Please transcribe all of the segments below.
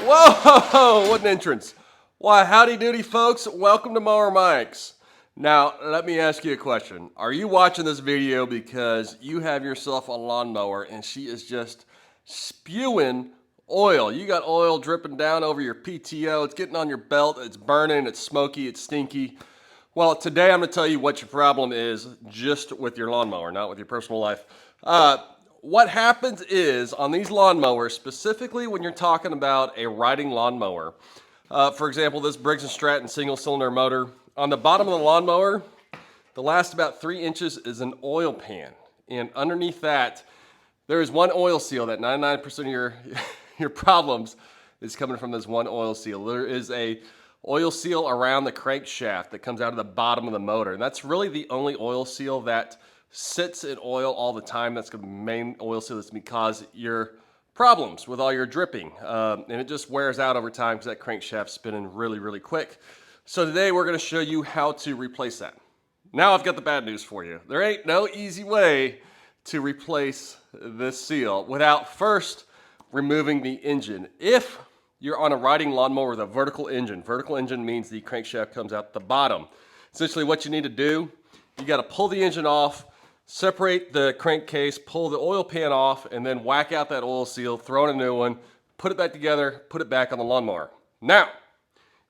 Whoa, what an entrance. Why, howdy doody, folks. Welcome to Mower Mike's. Now, let me ask you a question. Are you watching this video because you have yourself a lawnmower and she is just spewing oil? You got oil dripping down over your PTO. It's getting on your belt. It's burning. It's smoky. It's stinky. Well, today I'm going to tell you what your problem is just with your lawnmower, not with your personal life. What happens is on these lawnmowers, specifically when you're talking about a riding lawnmower, for example, this Briggs & Stratton single cylinder motor, on the bottom of the lawnmower, the last about 3 inches is an oil pan. And underneath that, there is one oil seal that 99% of your problems is coming from this one oil seal. There is a oil seal around the crankshaft that comes out of the bottom of the motor. And that's really the only oil seal that sits in oil all the time. That's the main oil seal that's going to cause your problems with all your dripping. And it just wears out over time because that crankshaft's spinning really, really quick. So today we're going to show you how to replace that. Now I've got the bad news for you. There ain't no easy way to replace this seal without first removing the engine. If you're on a riding lawnmower with a vertical engine means the crankshaft comes out the bottom. Essentially what you need to do, you got to pull the engine off, separate the crankcase, pull the oil pan off, and then whack out that oil seal, throw in a new one, put it back together, put it back on the lawnmower. Now,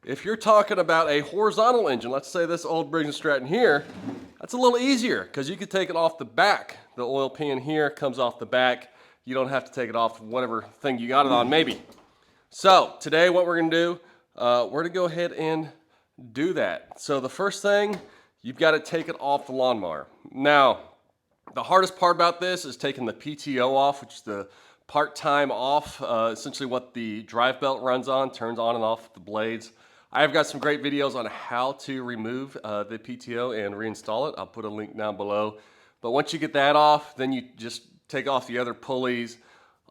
if you're talking about a horizontal engine, let's say this old Briggs & Stratton here, that's a little easier because you could take it off the back. The oil pan here comes off the back. You don't have to take it off whatever thing you got it on, maybe. So today what we're going to do, we're going to go ahead and do that. So the first thing, you've got to take it off the lawnmower. Now, the hardest part about this is taking the PTO off, which is the part-time off, essentially what the drive belt runs on, turns on and off the blades. I've got some great videos on how to remove the PTO and reinstall it. I'll put a link down below. But once you get that off, then you just take off the other pulleys,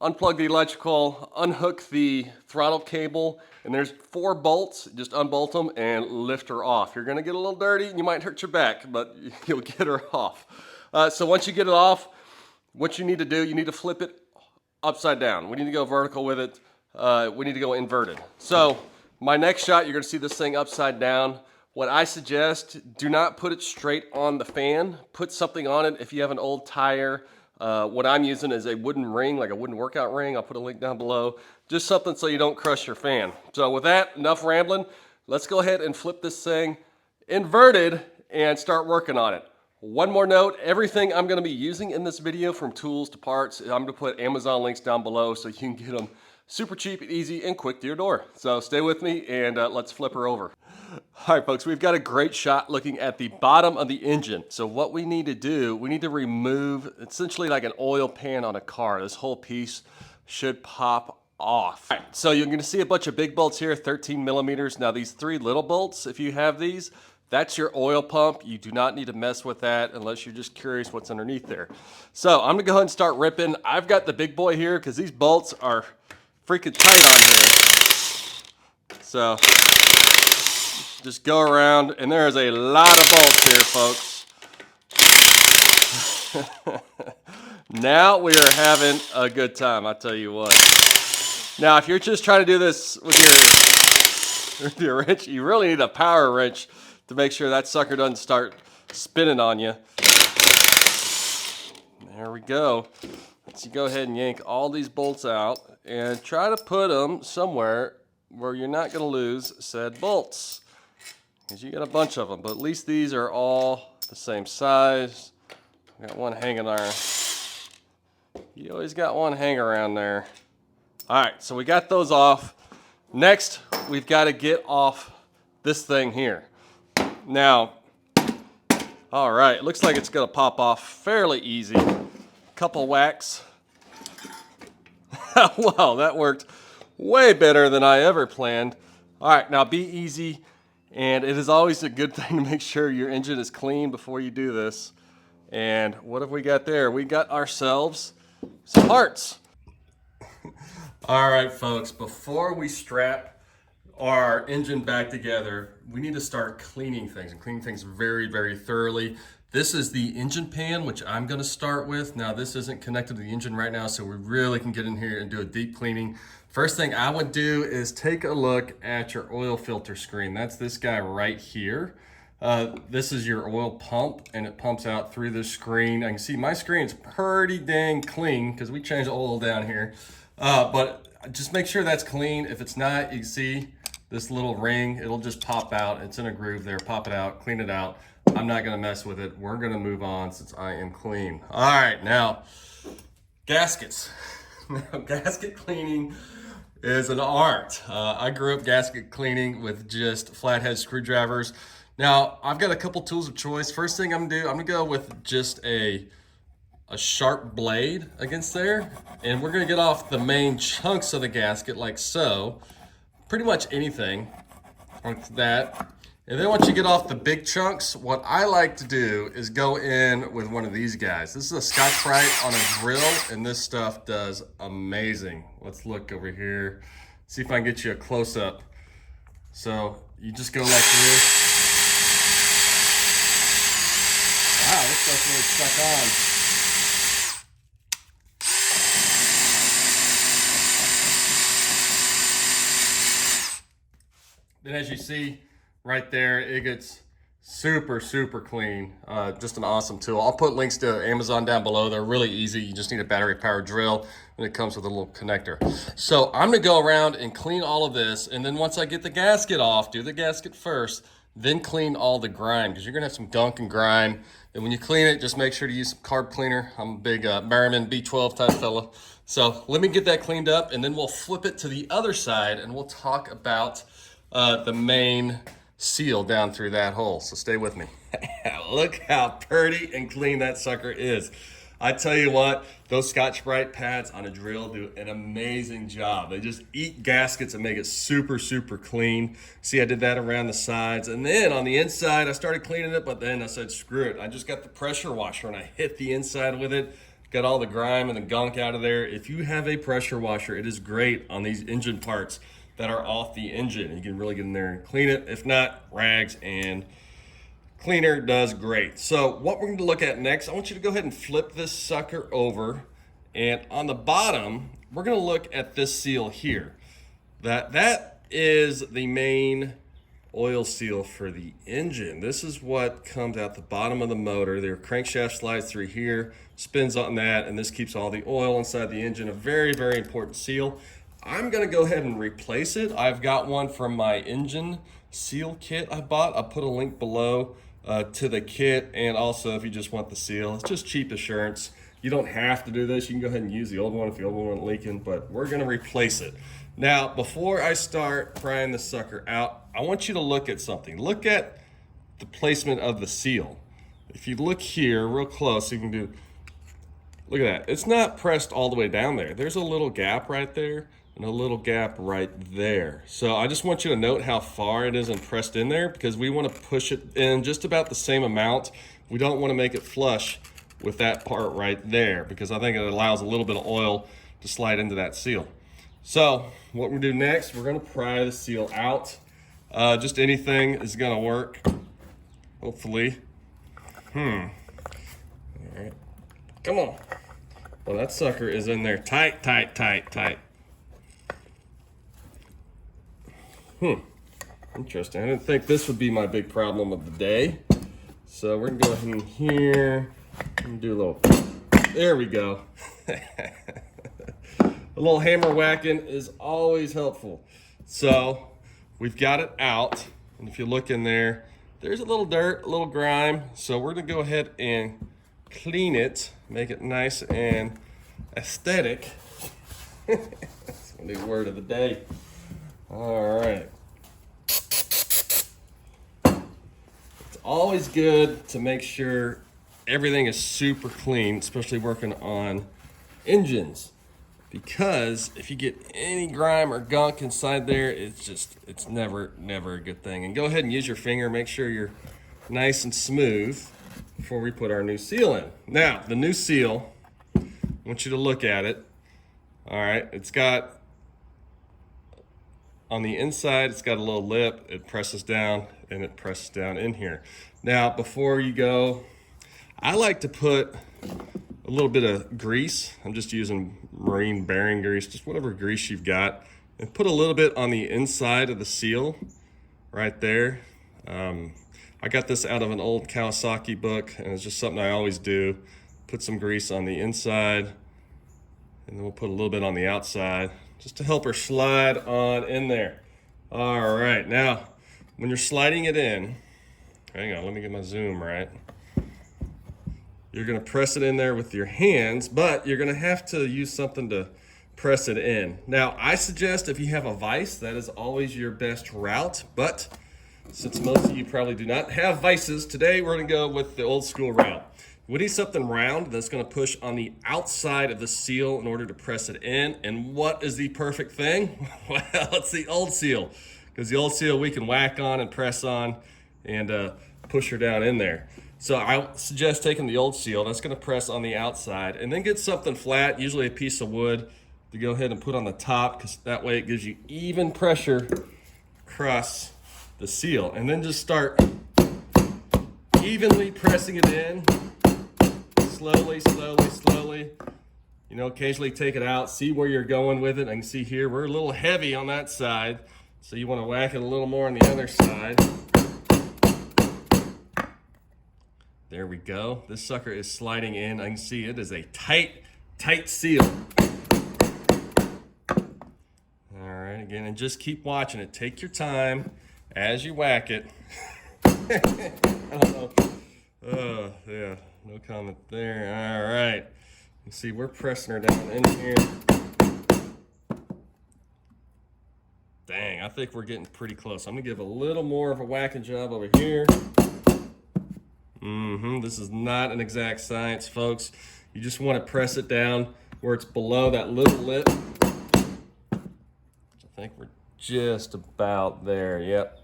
unplug the electrical, unhook the throttle cable, and there's 4 bolts. Just unbolt them and lift her off. You're going to get a little dirty and you might hurt your back, but you'll get her off. So once you get it off, what you need to do, you need to flip it upside down. We need to go vertical with it. We need to go inverted. So my next shot, you're going to see this thing upside down. What I suggest, do not put it straight on the fan. Put something on it if you have an old tire. What I'm using is a wooden ring, like a wooden workout ring. I'll put a link down below. Just something so you don't crush your fan. So with that, enough rambling. Let's go ahead and flip this thing inverted and start working on it. One more note, everything I'm going to be using in this video, from tools to parts, I'm going to put Amazon links down below so you can get them super cheap, easy, and quick to your door. So stay with me and let's flip her over. All right, folks, we've got a great shot looking at the bottom of the engine. So what we need to do, we need to remove essentially like an oil pan on a car. This whole piece should pop off. All right, so you're going to see a bunch of big bolts here, 13 millimeters. Now these 3 little bolts, if you have these, that's your oil pump. You do not need to mess with that unless you're just curious what's underneath there. So I'm gonna go ahead and start ripping. I've got the big boy here because these bolts are freaking tight on here. So just go around, and there's a lot of bolts here, folks. Now we are having a good time, I tell you what. Now, if you're just trying to do this with your wrench, you really need a power wrench to make sure that sucker doesn't start spinning on you. There we go. Let's go ahead and yank all these bolts out and try to put them somewhere where you're not going to lose said bolts. Because you got a bunch of them, but at least these are all the same size. Got one hanging there. You always got one hang around there. All right, so we got those off. Next, we've got to get off this thing here. Now, all right, it looks like it's gonna pop off fairly easy. Couple whacks. Wow, that worked way better than I ever planned. All right, now be easy, and it is always a good thing to make sure your engine is clean before you do this. And what have we got there? We got ourselves some parts. All right, folks, before we strap our engine back together, we need to start cleaning things, and cleaning things very, very thoroughly. This is the engine pan, which I'm going to start with. Now, this isn't connected to the engine right now, so we really can get in here and do a deep cleaning. First thing I would do is take a look at your oil filter screen. That's this guy right here. This is your oil pump, and it pumps out through the screen. I can see my screen's pretty dang clean because we changed the oil down here. But just make sure that's clean. If it's not, you can see this little ring, it'll just pop out. It's in a groove there. Pop it out, clean it out. I'm not gonna mess with it. We're gonna move on since I am clean. All right, now, gaskets. Now, gasket cleaning is an art. I grew up gasket cleaning with just flathead screwdrivers. Now, I've got a couple tools of choice. First thing I'm gonna go with just a sharp blade against there, and we're gonna get off the main chunks of the gasket like so. Pretty much anything like that. And then once you get off the big chunks, what I like to do is go in with one of these guys. This is a Scotch-Brite on a drill, and this stuff does amazing. Let's look over here, see if I can get you a close-up. So you just go like this. Wow, this stuff's really stuck on. Then as you see right there, it gets super, super clean. Just an awesome tool. I'll put links to Amazon down below. They're really easy. You just need a battery powered drill, and it comes with a little connector. So I'm gonna go around and clean all of this, and then once I get the gasket off, do the gasket first, then clean all the grime, because you're gonna have some gunk and grime. And when you clean it, just make sure to use some carb cleaner. I'm a big Merriman B12 type fella. So let me get that cleaned up, and then we'll flip it to the other side, and we'll talk about the main seal down through that hole. So stay with me. Look how pretty and clean that sucker is. I tell you what, those Scotch-Brite pads on a drill do an amazing job. They just eat gaskets and make it super, super clean. See, I did that around the sides. And then on the inside, I started cleaning it, but then I said, screw it. I just got the pressure washer and I hit the inside with it. Got all the grime and the gunk out of there. If you have a pressure washer, it is great on these engine parts that are off the engine. You can really get in there and clean it. If not, rags and cleaner does great. So what we're going to look at next, I want you to go ahead and flip this sucker over. And on the bottom, we're going to look at this seal here. That is the main oil seal for the engine. This is what comes out the bottom of the motor. Their crankshaft slides through here, spins on that, and this keeps all the oil inside the engine. A very, very important seal. I'm gonna go ahead and replace it. I've got one from my engine seal kit I bought. I'll put a link below to the kit, and also if you just want the seal, it's just cheap assurance. You don't have to do this. You can go ahead and use the old one if the old one wasn't leaking, but we're gonna replace it. Now, before I start prying the sucker out, I want you to look at something. Look at the placement of the seal. If you look here real close, you can do, look at that. It's not pressed all the way down there. There's a little gap right there and a little gap right there. So I just want you to note how far it isn't pressed in there, because we want to push it in just about the same amount. We don't want to make it flush with that part right there, because I think it allows a little bit of oil to slide into that seal. So what we're gonna do next, we're gonna pry the seal out. Just anything is gonna work, hopefully. All right, come on. Well, that sucker is in there tight, tight, tight, tight. Interesting. I didn't think this would be my big problem of the day. So we're gonna go ahead in here and do a little, there we go. A little hammer whacking is always helpful. So we've got it out, and if you look in there, there's a little dirt, a little grime. So we're gonna go ahead and clean it, make it nice and aesthetic. That's the new word of the day. All right. It's always good to make sure everything is super clean, especially working on engines, because if you get any grime or gunk inside there, it's never a good thing. And go ahead and use your finger, make sure you're nice and smooth before we put our new seal in. Now, the new seal, I want you to look at it. All right, it's got, on the inside, it's got a little lip. It presses down, and it presses down in here. Now, before you go, I like to put a little bit of grease. I'm just using marine bearing grease, just whatever grease you've got. And put a little bit on the inside of the seal right there. I got this out of an old Kawasaki book, and it's just something I always do. Put some grease on the inside, and then we'll put a little bit on the outside just to help her slide on in there. All right, now when you're sliding it in, hang on, let me get my zoom right. You're gonna press it in there with your hands, but you're gonna have to use something to press it in. Now, I suggest if you have a vise, that is always your best route, but since most of you probably do not have vices, today we're gonna go with the old school route. We need something round that's gonna push on the outside of the seal in order to press it in. And what is the perfect thing? Well, it's the old seal, because the old seal we can whack on and press on and push her down in there. So I suggest taking the old seal, that's gonna press on the outside, and then get something flat, usually a piece of wood, to go ahead and put on the top, because that way it gives you even pressure across the seal. And then just start evenly pressing it in, slowly, slowly, slowly. You know, occasionally take it out, see where you're going with it. I can see here, we're a little heavy on that side, so you wanna whack it a little more on the other side. There we go. This sucker is sliding in. I can see it is a tight, tight seal. Again, and just keep watching it. Take your time as you whack it. I don't know. Yeah, no comment there. All right. You see, we're pressing her down in here. Dang, I think we're getting pretty close. I'm gonna give a little more of a whacking job over here. This is not an exact science, folks. You just want to press it down where it's below that little lip. I think we're just about there. Yep.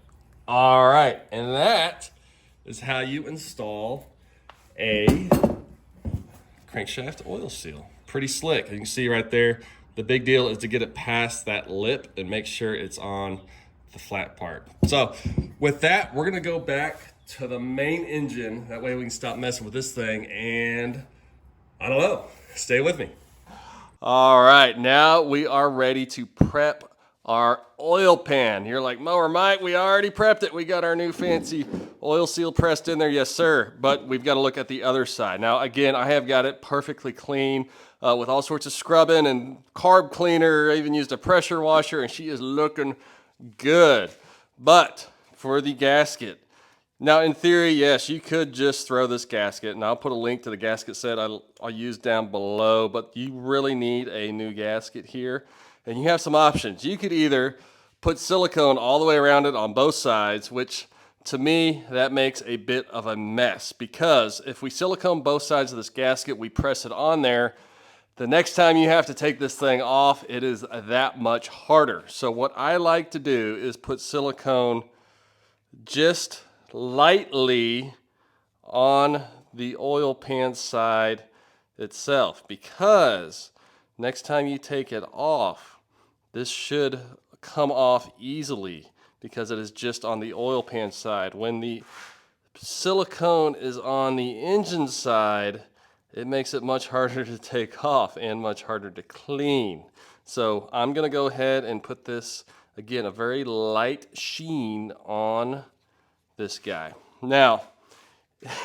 All right. And that is how you install a crankshaft oil seal. Pretty slick. You can see right there. The big deal is to get it past that lip and make sure it's on the flat part. So with that, we're going to go back to the main engine. That way we can stop messing with this thing. And I don't know. Stay with me. All right. Now we are ready to prep our oil pan. You're like, Mower Mike, we already prepped it. We got our new fancy oil seal pressed in there. Yes, sir. But we've got to look at the other side. Now, again, I have got it perfectly clean with all sorts of scrubbing and carb cleaner. I even used a pressure washer, and she is looking good. But for the gasket, now in theory, yes, you could just throw this gasket, and I'll put a link to the gasket set I'll use down below, but you really need a new gasket here. And you have some options. You could either put silicone all the way around it on both sides, which to me, that makes a bit of a mess, because if we silicone both sides of this gasket, we press it on there, the next time you have to take this thing off, it is that much harder. So what I like to do is put silicone just lightly on the oil pan side itself, because next time you take it off, this should come off easily because it is just on the oil pan side. When the silicone is on the engine side, it makes it much harder to take off and much harder to clean. So I'm gonna go ahead and put this, again, a very light sheen on this guy. Now,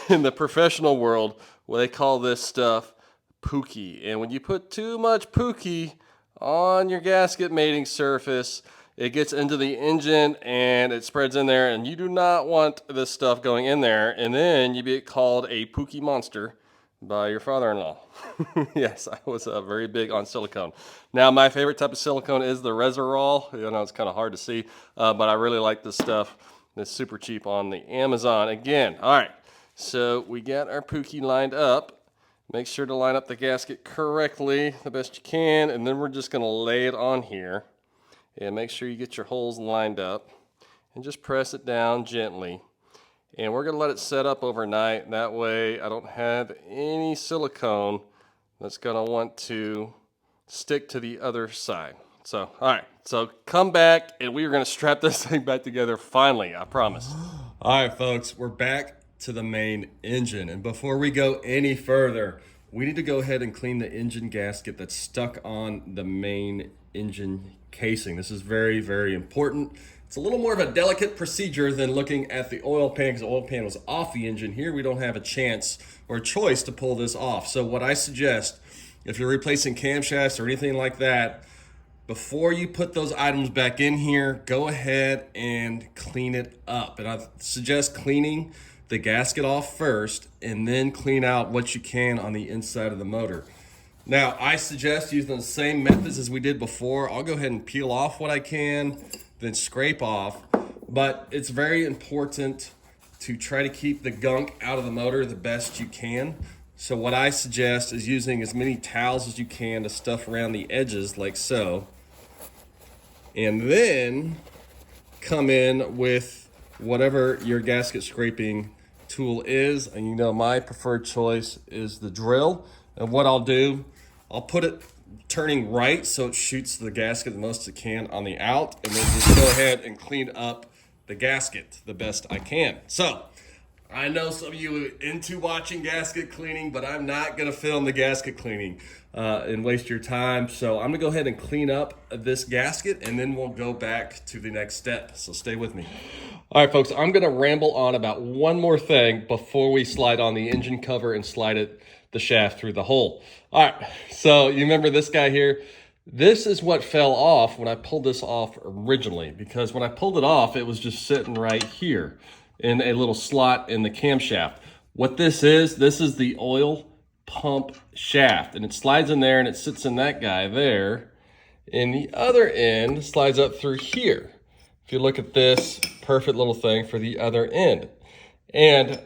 in the professional world, well, they call this stuff Pookie. And when you put too much Pookie on your gasket mating surface, it gets into the engine and it spreads in there, and you do not want this stuff going in there, and then you get called a Pookie monster by your father-in-law. Yes, I was very big on silicone. Now, my favorite type of silicone is the Resirol. You know, it's kind of hard to see, but I really like this stuff. It's super cheap on the Amazon. Again, all right, so we got our Pookie lined up. Make sure to line up the gasket correctly the best you can, and then we're just going to lay it on here. And make sure you get your holes lined up, and just press it down gently. And we're going to let it set up overnight. That way I don't have any silicone that's going to want to stick to the other side. So, all right, so come back, and we are going to strap this thing back together finally, I promise. All right, folks, we're back to the main engine. And before we go any further, we need to go ahead and clean the engine gasket that's stuck on the main engine casing. This is very, very important. It's a little more of a delicate procedure than looking at the oil pan, because the oil pan was off the engine. Here we don't have a chance or a choice to pull this off. So what I suggest, if you're replacing camshafts or anything like that, before you put those items back in here, go ahead and clean it up. And I suggest cleaning the gasket off first and then clean out what you can on the inside of the motor. Now, I suggest using the same methods as we did before. I'll go ahead and peel off what I can, then scrape off. But it's very important to try to keep the gunk out of the motor the best you can. So what I suggest is using as many towels as you can to stuff around the edges like so. And then come in with whatever your gasket scraping tool is. And you know my preferred choice is the drill. And what I'll do, I'll put it turning right so it shoots the gasket the most it can on the out, and then just go ahead and clean up the gasket the best I can. So I know some of you are into watching gasket cleaning, but I'm not gonna film the gasket cleaning and waste your time. So I'm gonna go ahead and clean up this gasket, and then we'll go back to the next step. So stay with me. All right, folks, I'm gonna ramble on about one more thing before we slide on the engine cover and slide the shaft through the hole. All right, so you remember this guy here? This is what fell off when I pulled this off originally, because when I pulled it off, it was just sitting right here in a little slot in the camshaft. What this is the oil pump shaft, and it slides in there and it sits in that guy there. And the other end slides up through here. If you look at this, perfect little thing for the other end. And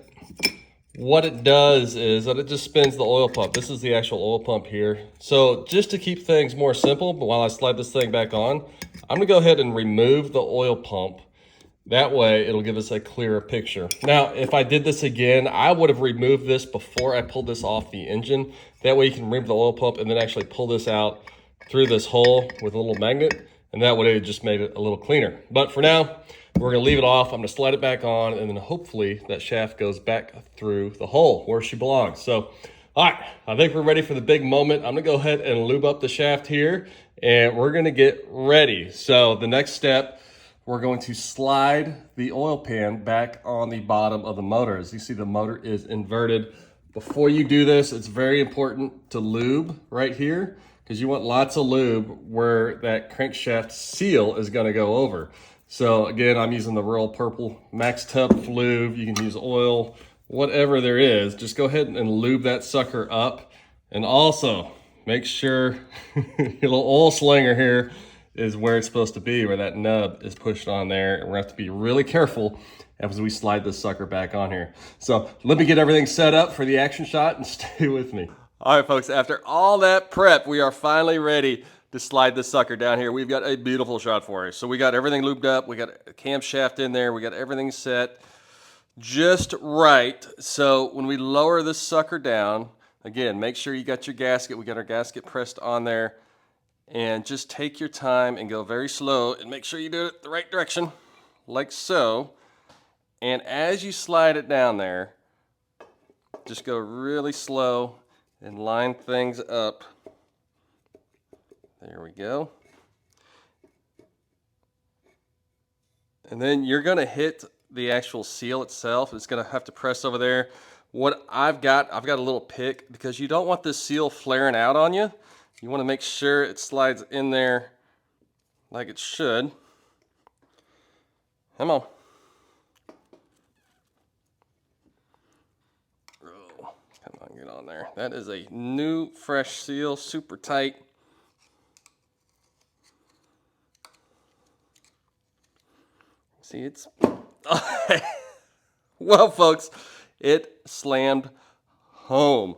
what it does is that it just spins the oil pump. This is the actual oil pump here. So just to keep things more simple, but while I slide this thing back on, I'm gonna go ahead and remove the oil pump. That way it'll give us a clearer picture. Now, if I did this again, I would have removed this before I pulled this off the engine. That way you can remove the oil pump and then actually pull this out through this hole with a little magnet. And that would have just made it a little cleaner. But for now, we're gonna leave it off. I'm gonna slide it back on, and then hopefully that shaft goes back through the hole where she belongs. So, all right, I think we're ready for the big moment. I'm gonna go ahead and lube up the shaft here, and we're gonna get ready. So the next step, we're going to slide the oil pan back on the bottom of the motor. As you see, the motor is inverted. Before you do this, it's very important to lube right here, because you want lots of lube where that crankshaft seal is gonna go over. So again, I'm using the Royal Purple Max Tub Lube. You can use oil, whatever there is. Just go ahead and lube that sucker up. And also make sure your little oil slinger here is where it's supposed to be, where that nub is pushed on there. And we're gonna have to be really careful as we slide this sucker back on here. So let me get everything set up for the action shot and stay with me. All right, folks, after all that prep, we are finally ready to slide this sucker down here. We've got a beautiful shot for you. So we got everything lubed up. We got a camshaft in there. We got everything set just right. So when we lower this sucker down, again, make sure you got your gasket. We got our gasket pressed on there. And just take your time and go very slow and make sure you do it the right direction, like so. And as you slide it down there, just go really slow and line things up. There we go. And then you're gonna hit the actual seal itself. It's gonna have to press over there. What I've got a little pick, because you don't want this seal flaring out on you. You wanna make sure it slides in there like it should. Come on. Oh, come on, get on there. That is a new, fresh seal, super tight. See, it's, well, folks, it slammed home.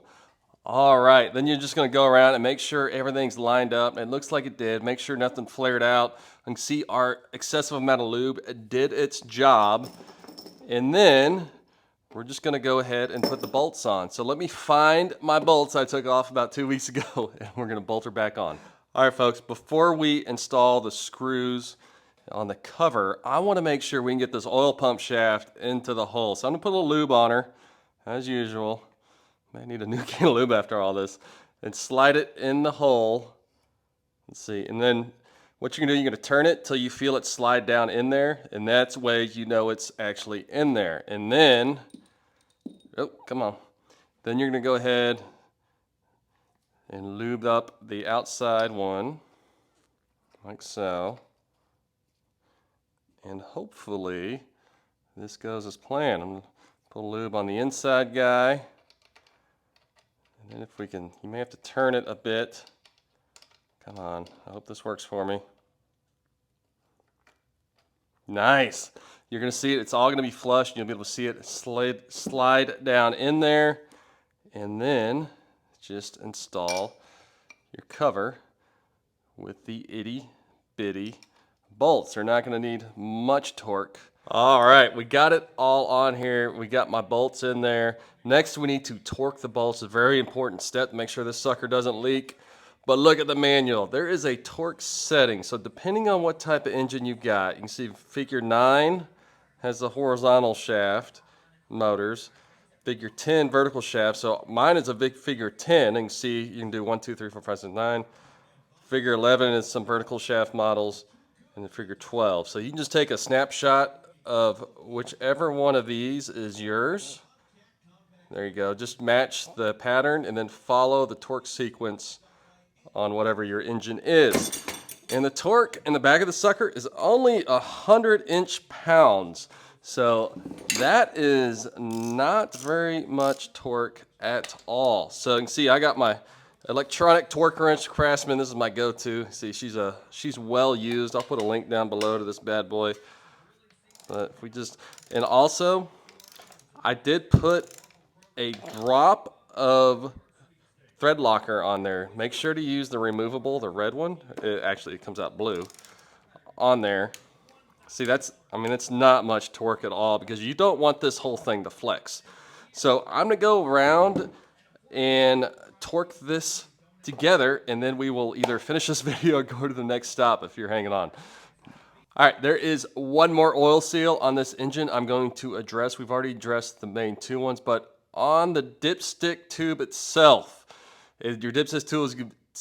All right, then you're just gonna go around and make sure everything's lined up. It looks like it did. Make sure nothing flared out. You can see our excessive amount of lube did its job. And then we're just gonna go ahead and put the bolts on. So let me find my bolts I took off about 2 weeks ago, and we're gonna bolt her back on. All right, folks, before we install the screws on the cover, I want to make sure we can get this oil pump shaft into the hole. So I'm gonna put a little lube on her, as usual. May need a new can of lube after all this. And slide it in the hole. Let's see. And then what you're gonna do, you're gonna turn it till you feel it slide down in there, and that's way you know it's actually in there. And then, oh, come on. Then you're gonna go ahead and lube up the outside one, like so. And hopefully this goes as planned. I'm gonna put a lube on the inside guy. And then if we can, you may have to turn it a bit. Come on, I hope this works for me. Nice. You're gonna see it, it's all gonna be flush. You'll be able to see it slide down in there. And then just install your cover with the itty bitty bolts. They're not gonna need much torque. All right, we got it all on here. We got my bolts in there. Next, we need to torque the bolts. A very important step to make sure this sucker doesn't leak. But look at the manual. There is a torque setting. So depending on what type of engine you've got, you can see figure 9 has the horizontal shaft motors. Figure 10 vertical shaft. So mine is a big figure 10. You can see you can do 1, 2, 3, 4, 5, 6, 9. Figure 11 is some vertical shaft models. And then figure 12. So you can just take a snapshot of whichever one of these is yours. There you go. Just match the pattern and then follow the torque sequence on whatever your engine is. And the torque in the back of the sucker is only 100 inch-pounds. So that is not very much torque at all. So you can see I got my electronic torque wrench, Craftsman. This is my go-to. See, she's well used. I'll put a link down below to this bad boy. But if we just, and also I did put a drop of thread locker on there. Make sure to use the removable, the red one. It comes out blue on there. See, I mean, it's not much torque at all because you don't want this whole thing to flex. So I'm gonna go around and torque this together, and then we will either finish this video or go to the next stop if you're hanging on. All right, there is one more oil seal on this engine I'm going to address. We've already addressed the main two ones, but on the dipstick tube itself, your dipstick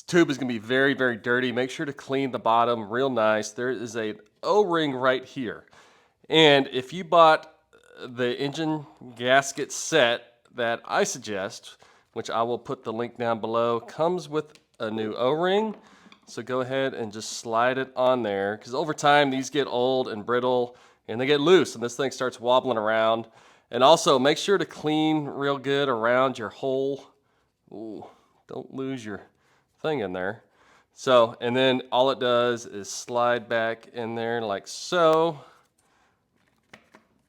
tube is gonna be very, very dirty. Make sure to clean the bottom real nice. There is an O-ring right here. And if you bought the engine gasket set that I suggest, which I will put the link down below, comes with a new O-ring. So go ahead and just slide it on there, because over time these get old and brittle and they get loose and this thing starts wobbling around. And also make sure to clean real good around your hole. Ooh, don't lose your thing in there. So, and then all it does is slide back in there like so.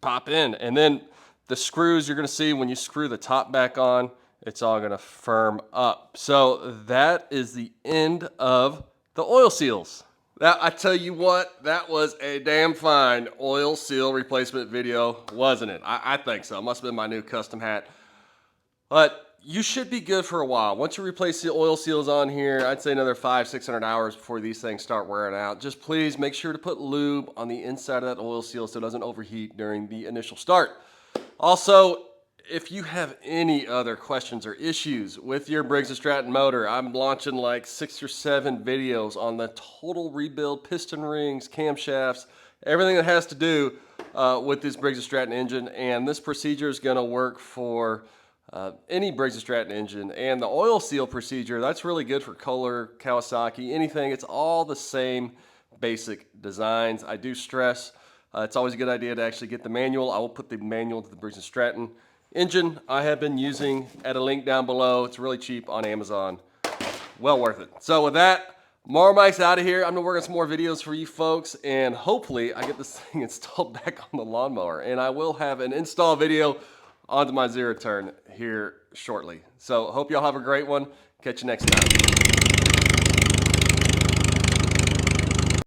Pop in. And then the screws you're gonna see when you screw the top back on, it's all gonna firm up. So that is the end of the oil seals. Now, I tell you what, that was a damn fine oil seal replacement video, wasn't it? I think so. It must have been my new custom hat. But you should be good for a while. Once you replace the oil seals on here, I'd say another 500-600 hours before these things start wearing out. Just please make sure to put lube on the inside of that oil seal so it doesn't overheat during the initial start. Also, if you have any other questions or issues with your Briggs & Stratton motor, I'm launching like 6 or 7 videos on the total rebuild, piston rings, camshafts, everything that has to do with this Briggs & Stratton engine. And this procedure is going to work for any Briggs & Stratton engine. And the oil seal procedure, that's really good for Kohler, Kawasaki, anything. It's all the same basic designs. I do stress it's always a good idea to actually get the manual. I will put the manual to the Briggs & Stratton engine I have been using at a link down below. It's really cheap on Amazon. Well worth it. So with that, Marmike's out of here. I'm gonna work on some more videos for you folks, and hopefully I get this thing installed back on the lawnmower. And I will have an install video onto my zero turn here shortly. So hope y'all have a great one. Catch you next time.